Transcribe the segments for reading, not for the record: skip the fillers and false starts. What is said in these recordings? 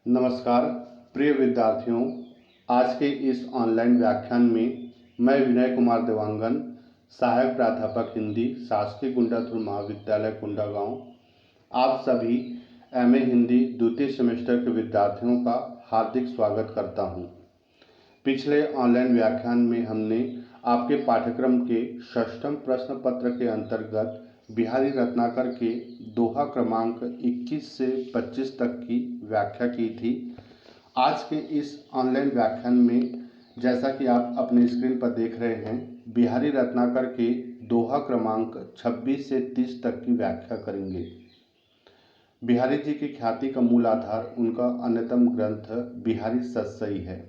नमस्कार प्रिय विद्यार्थियों। आज के इस ऑनलाइन व्याख्यान में मैं विनय कुमार देवांगन, सहायक प्राध्यापक हिंदी, शासकीय गुंडाधुर महाविद्यालय कुंडागांव, आप सभी एमए हिंदी द्वितीय सेमेस्टर के विद्यार्थियों का हार्दिक स्वागत करता हूं। पिछले ऑनलाइन व्याख्यान में हमने आपके पाठ्यक्रम के षष्ठम प्रश्न पत्र के अंतर्गत बिहारी रत्नाकर के दोहा क्रमांक 21 से 25 तक की व्याख्या की थी। आज के इस ऑनलाइन व्याख्यान में, जैसा कि आप अपने स्क्रीन पर देख रहे हैं, बिहारी रत्नाकर के दोहा क्रमांक 26 से 30 तक की व्याख्या करेंगे। बिहारी जी की ख्याति का मूल आधार उनका अन्यतम ग्रंथ बिहारी सतसई है,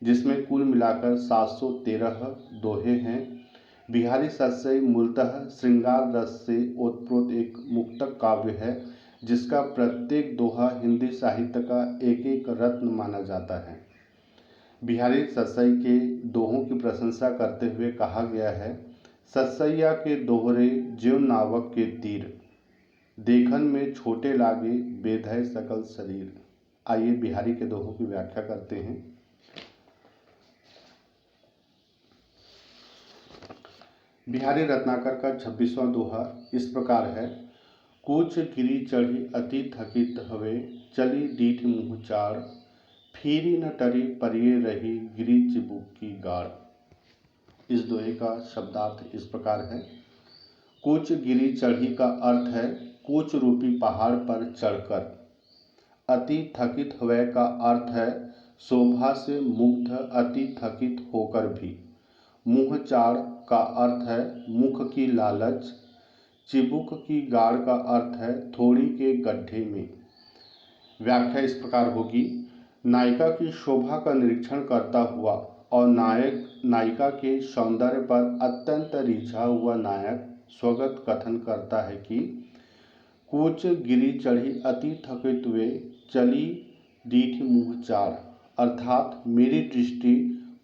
जिसमें कुल मिलाकर 713 दोहे हैं। बिहारी सतसई मूलतः श्रृंगार रस से ओतप्रोत एक मुक्तक काव्य है, जिसका प्रत्येक दोहा हिंदी साहित्य का एक एक रत्न माना जाता है। बिहारी सतसई के दोहों की प्रशंसा करते हुए कहा गया है, सतसैया के दोहरे ज्यों नावक के तीर, देखन में छोटे लागे बेधय सकल शरीर। आइए बिहारी के दोहों की व्याख्या करते हैं। बिहारी रत्नाकर का 26वां दोहा इस प्रकार है। कूच गिरी चढ़ी अति थकित हवे, चली डीठ मुँह चाड़, फिरी न टरी परिये रही गिरी चिबुक की गाड़। इस दोहे का शब्दार्थ इस प्रकार है। कूच गिरी चढ़ी का अर्थ है कूच रूपी पहाड़ पर चढ़कर। अति थकित हवे का अर्थ है शोभा से मुग्ध अति थकित होकर भी। मुँह चाड़ का अर्थ है मुख की लालच। चिबुक की गाड़ का अर्थ है थोड़ी के गड्ढे में। व्याख्या इस प्रकार होगी। नायिका की शोभा का निरीक्षण करता हुआ और नायिका के सौंदर्य पर अत्यंत रिझा हुआ नायक स्वगत कथन करता है कि कूच गिरी चढ़ी अति थकित हुए, चली डीठ मुँह चाड़, अर्थात मेरी दृष्टि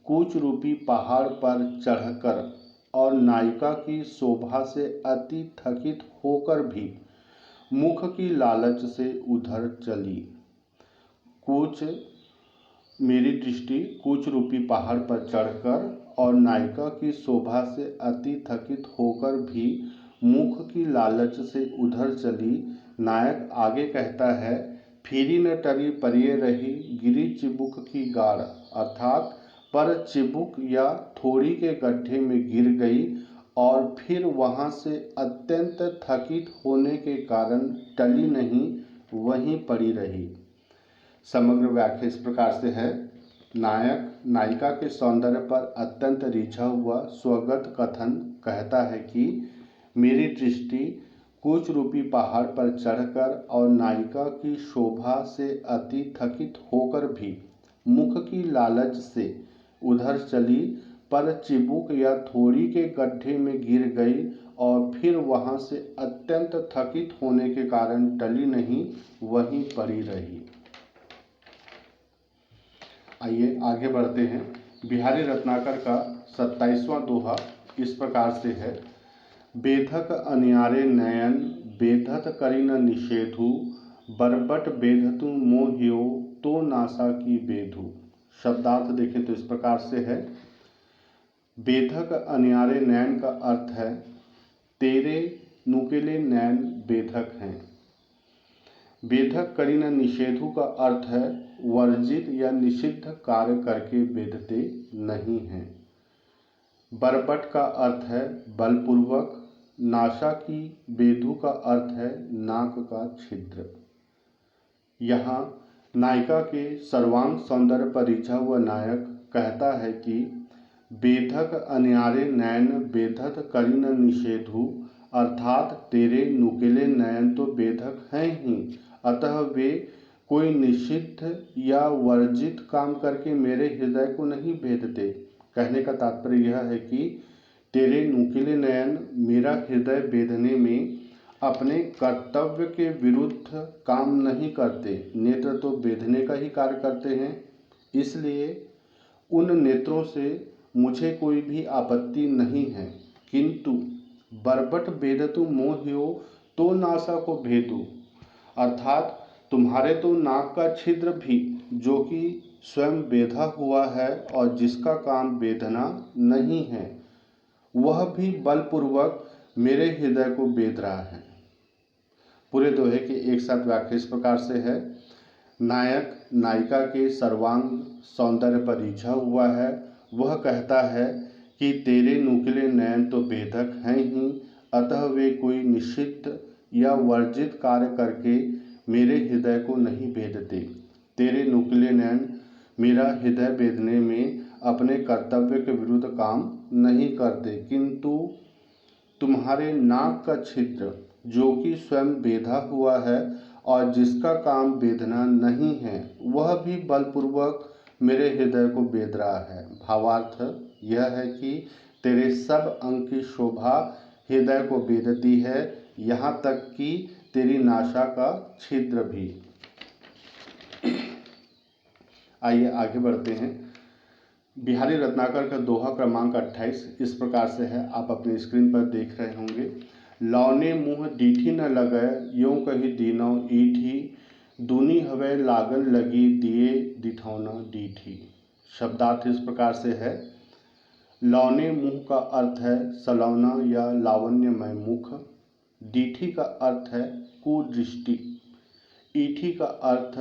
कूच रूपी पहाड़ पर चढ़कर और नायिका की शोभा से अति थकित होकर भी मुख की लालच से उधर चली। मेरी दृष्टि कूच रूपी पहाड़ पर चढ़कर और नायिका की शोभा से अति थकित होकर भी मुख की लालच से उधर चली। नायक आगे कहता है, फिरी न टरी परिये रही गिरी चिबुक की गाड़, अर्थात पर चिबुक या थोड़ी के गड्ढे में गिर गई और फिर वहां से अत्यंत थकित होने के कारण टली नहीं, वहीं पड़ी रही। समग्र व्याख्या इस प्रकार से है। नायक नायिका के सौंदर्य पर अत्यंत रिझा हुआ स्वगत कथन कहता है कि मेरी दृष्टि कूच रूपी पहाड़ पर चढ़कर और नायिका की शोभा से अति थकित होकर भी मुख की लालच से उधर चली, पर चिबुक या थोड़ी के गड्ढे में गिर गई और फिर वहां से अत्यंत थकित होने के कारण टली नहीं, वहीं पड़ी रही। आइए आगे बढ़ते हैं। बिहारी रत्नाकर का 27वां दोहा इस प्रकार से है। बेधक अनियारे नयन, बेधत करी न निषेधु, बरबट बेधतु मोहियो, तो नासा की बेधु। शब्दार्थ देखें तो इस प्रकार से है। बेधक अनियारे नयन का अर्थ है तेरे नुकीले नयन बेधक हैं। बेधक करी न निषेधु का अर्थ है वर्जित या निषिद्ध कार्य करके बेधते नहीं हैं। बरबट का अर्थ है बलपूर्वक। नासा की बेधु का अर्थ है नाक का छिद्र। यहाँ नायिका के सर्वांग सौंदर्य पर रिझा हुआ नायक कहता है कि बेधक अनियारे नयन बेधत करी न निषेधु, अर्थात तेरे नुकीले नयन तो बेधक हैं ही, अतः वे कोई निषिद्ध या वर्जित काम करके मेरे हृदय को नहीं भेदते। कहने का तात्पर्य यह है कि तेरे नुकीले नयन मेरा हृदय भेदने में अपने कर्तव्य के विरुद्ध काम नहीं करते। नेत्र तो भेदने का ही कार्य करते हैं, इसलिए उन नेत्रों से मुझे कोई भी आपत्ति नहीं है। किंतु बरबट भेदतु मोहियो, तो नासा को भेदू, अर्थात तुम्हारे तो नाक का छिद्र भी जो कि स्वयं बेधा हुआ है और जिसका काम बेधना नहीं है, वह भी बलपूर्वक मेरे हृदय को बेध रहा है। पूरे दोहे के एक साथ व्याख्या इस प्रकार से है। नायक नायिका के सर्वांग सौंदर्य पर रिझा हुआ है। वह कहता है कि तेरे नुकीले नयन तो बेधक हैं ही, अतः वे कोई निषिद्ध या वर्जित कार्य करके मेरे हृदय को नहीं भेदते। तेरे नुकीले नयन मेरा हृदय भेदने में अपने कर्तव्य के विरुद्ध काम नहीं करते, किंतु तुम्हारे नाक का छिद्र जो कि स्वयं बेधा हुआ है और जिसका काम बेधना नहीं है, वह भी बलपूर्वक मेरे हृदय को बेध रहा है। भावार्थ यह है कि तेरे सब अंग की शोभा हृदय को बेधती है, यहाँ तक कि तेरी नासा का छिद्र भी। आइए आगे बढ़ते हैं। बिहारी रत्नाकर का दोहा क्रमांक 28 इस प्रकार से है, आप अपनी स्क्रीन पर देख रहे होंगे। लौने मुँह डीठी न लगय, यों कही दीनौ ईठी, दूनी हवै लागन लगी, दिए दिठौना डीठी। शब्दार्थ इस प्रकार से है। लौने मुँह का अर्थ है सलौना या लावण्यमय मुख। डीठी का अर्थ है कुदृष्टि। ईठी का अर्थ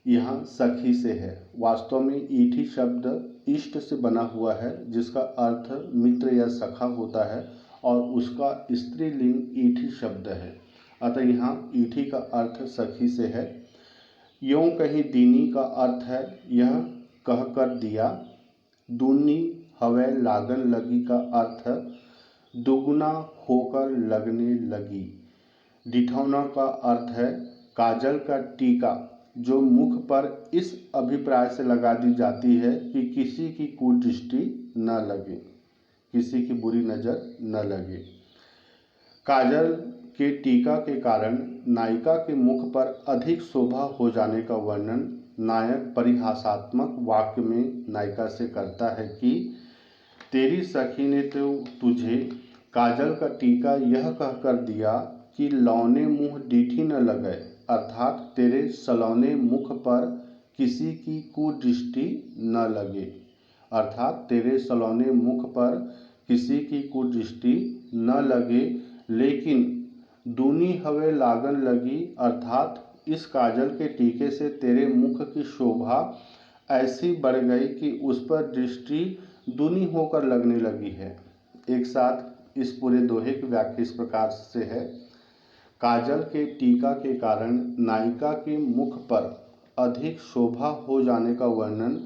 यहाँ सखी से है। वास्तव में ईठी शब्द इष्ट से बना हुआ है, जिसका अर्थ मित्र या सखा होता है और उसका स्त्रीलिंग ईठी शब्द है। अतः यहाँ ईठी का अर्थ सखी से है। यों कहीं दीनी का अर्थ है यह कह कर दिया। दूनी हवै लागन लगी का अर्थ दुगुना होकर लगने लगी। डिठौना का अर्थ है काजल का टीका, जो मुख पर इस अभिप्राय से लगा दी जाती है कि किसी की कुदृष्टि न लगे, किसी की बुरी नज़र न लगे। काजल के टीका के कारण नायिका के मुख पर अधिक शोभा हो जाने का वर्णन नायक परिहासात्मक वाक्य में नायिका से करता है कि तेरी सखी ने तो तुझे काजल का टीका यह कहकर दिया कि लौने मुँह डीठी न लगे, अर्थात तेरे सलौने मुख पर किसी की कुदृष्टि न लगे, अर्थात तेरे सलौने मुख पर किसी की कुदृष्टि न लगे। लेकिन दूनी हवे लागन लगी, अर्थात इस काजल के टीके से तेरे मुख की शोभा ऐसी बढ़ गई कि उस पर दृष्टि दूनी होकर लगने लगी है। एक साथ इस पूरे दोहे की व्याख्या इस प्रकार से है। काजल के टीका के कारण नायिका के मुख पर अधिक शोभा हो जाने का वर्णन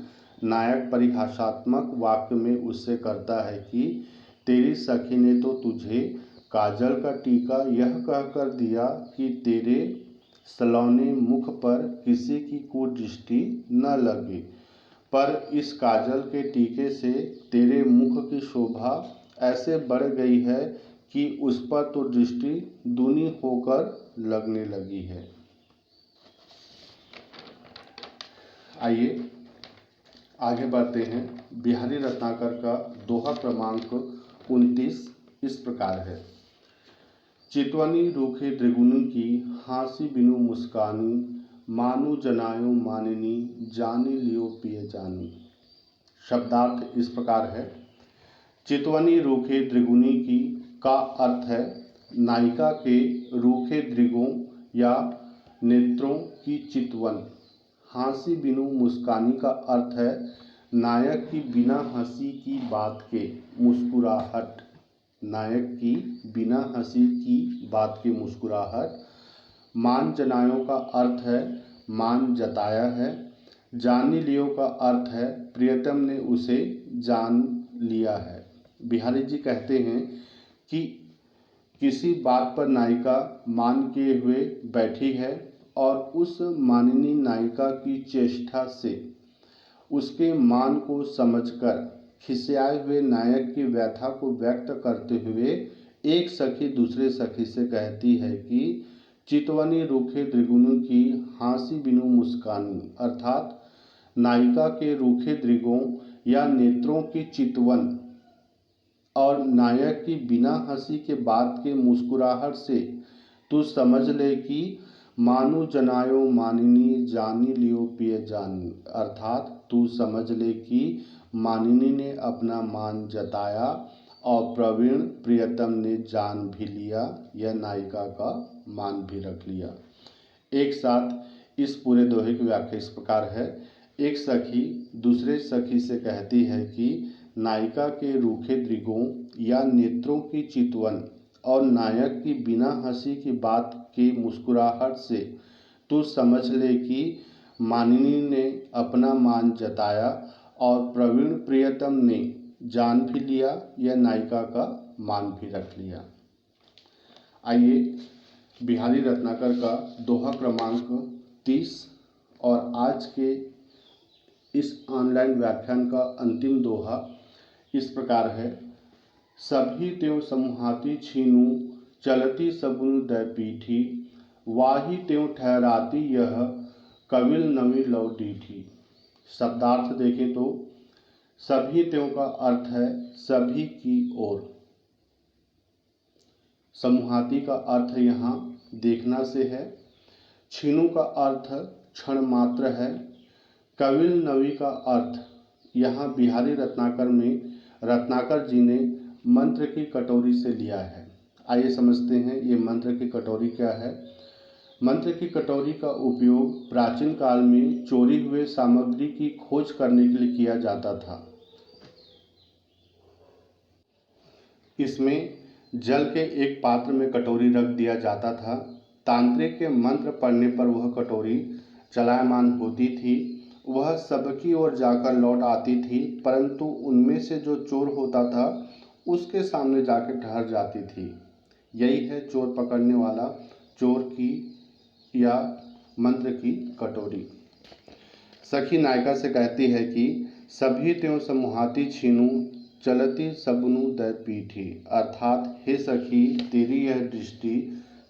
नायक परिहासात्मक वाक्य में उससे करता है कि तेरी सखी ने तो तुझे काजल का टीका यह कहकर दिया कि तेरे सलौने मुख पर किसी की कुदृष्टि न लगे, पर इस काजल के टीके से तेरे मुख की शोभा ऐसे बढ़ गई है कि उस पर तो दृष्टि दूनी होकर लगने लगी है। आइए आगे बढ़ते हैं। बिहारी रत्नाकर का दोहा क्रमांक 29 इस प्रकार है। चितवनी रूखे द्रिगुनी की, हाँसी बिनु मुस्कानी, मानु जनायो मानिनी, जानी लियो पिय जानी। शब्दार्थ इस प्रकार है। चितवनी रूखे द्रिगुनी की का अर्थ है नायिका के रूखे दृगों या नेत्रों की चितवन। हाँसी बिनु मुस्कानी का अर्थ है नायक की बिना हंसी की बात के मुस्कुराहट। नायक की बिना हंसी की बात की मुस्कुराहट। मान जनायों का अर्थ है मान जताया है। जानी लियो का अर्थ है प्रियतम ने उसे जान लिया है। बिहारी जी कहते हैं कि किसी बात पर नायिका मान किए हुए बैठी है और उस माननी नायिका की चेष्टा से उसके मान को समझकर खिसियाए हुए नायक की व्यथा को व्यक्त करते हुए एक सखी दूसरे सखी से कहती है कि चितवनी रूखे दृगुनी की, हाँसी बिनु मुस्कानी, अर्थात नायिका के रूखे दृगों या नेत्रों की चितवन और नायक की बिना हंसी के बाद के मुस्कुराहट से तू समझ ले कि मानु जनायो मानिनी जानी लियो पिय जानी, अर्थात तू समझ ले कि मानिनी ने अपना मान जताया और प्रवीण प्रियतम ने जान भी लिया, यह नायिका का मान भी रख लिया। एक साथ इस पूरे दोहे की व्याख्या इस प्रकार है। एक सखी दूसरे सखी से कहती है कि नायिका के रूखे दृगों या नेत्रों की चितवन और नायक की बिना हंसी की बात की मुस्कुराहट से तू समझ ले कि मानिनी ने अपना मान जताया और प्रवीण प्रियतम ने जान भी लिया, यह नायिका का मान भी रख लिया। आइए बिहारी रत्नाकर का दोहा क्रमांक 30 और आज के इस ऑनलाइन व्याख्यान का अंतिम दोहा इस प्रकार है। सभी त्यों समूहाती छीनू चलती सबुन दै पीठी, वाही त्यों ठहराती यह कविल नवी लौ डीठी। शब्दार्थ देखें तो सभी त्यों का अर्थ है सभी की ओर, समूहाती का अर्थ यहाँ देखना से है, छीनू का अर्थ क्षण मात्र है, कविल नवी का अर्थ यहाँ बिहारी रत्नाकर में रत्नाकर जी ने मंत्र की कटोरी से लिया है। आइए समझते हैं ये मंत्र की कटोरी क्या है। मंत्र की कटोरी का उपयोग प्राचीन काल में चोरी हुए सामग्री की खोज करने के लिए किया जाता था। इसमें जल के एक पात्र में कटोरी रख दिया जाता था। तांत्रिक के मंत्र पढ़ने पर वह कटोरी चलायमान होती थी, वह सबकी ओर जाकर लौट आती थी, परंतु उनमें से जो चोर होता था उसके सामने जाकर ठहर जाती थी। यही है चोर पकड़ने वाला, चोर की या मंत्र की कटोरी। सखी नायिका से कहती है कि सभी त्यों समूहाती छीनू चलती सबनु दै पीठी, अर्थात हे सखी तेरी यह दृष्टि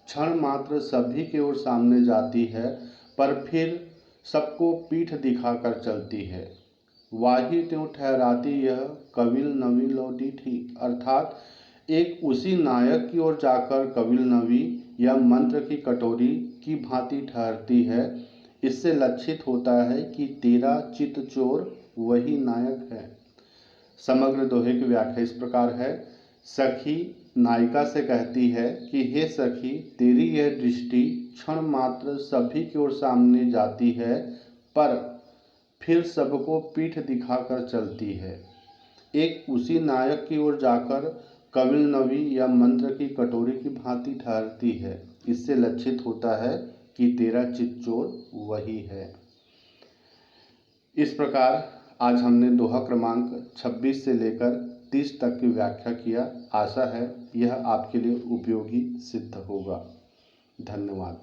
क्षण मात्र सभी की ओर सामने जाती है, पर फिर सबको पीठ दिखाकर चलती है। वाही त्यों ठहराती यह कविल नवी लौ डीठी, अर्थात एक उसी नायक की ओर जाकर कविल नवी या मंत्र की कटोरी की भांति ठहरती है। इससे लक्षित होता है कि तेरा चित चोर वही नायक है। समग्र दोहे की व्याख्या इस प्रकार है। सखी नायिका से कहती है कि हे सखी तेरी यह दृष्टि क्षण मात्र सभी की ओर सामने जाती है, पर फिर सबको पीठ दिखाकर चलती है। एक उसी नायक की ओर जाकर कविल नवी या मंत्र की कटोरी की भांति ठहरती है। इससे लक्षित होता है कि तेरा चित चोर वही है। इस प्रकार आज हमने दोहा क्रमांक 26 से लेकर 30 तक की व्याख्या किया। आशा है यह आपके लिए उपयोगी सिद्ध होगा। धन्यवाद।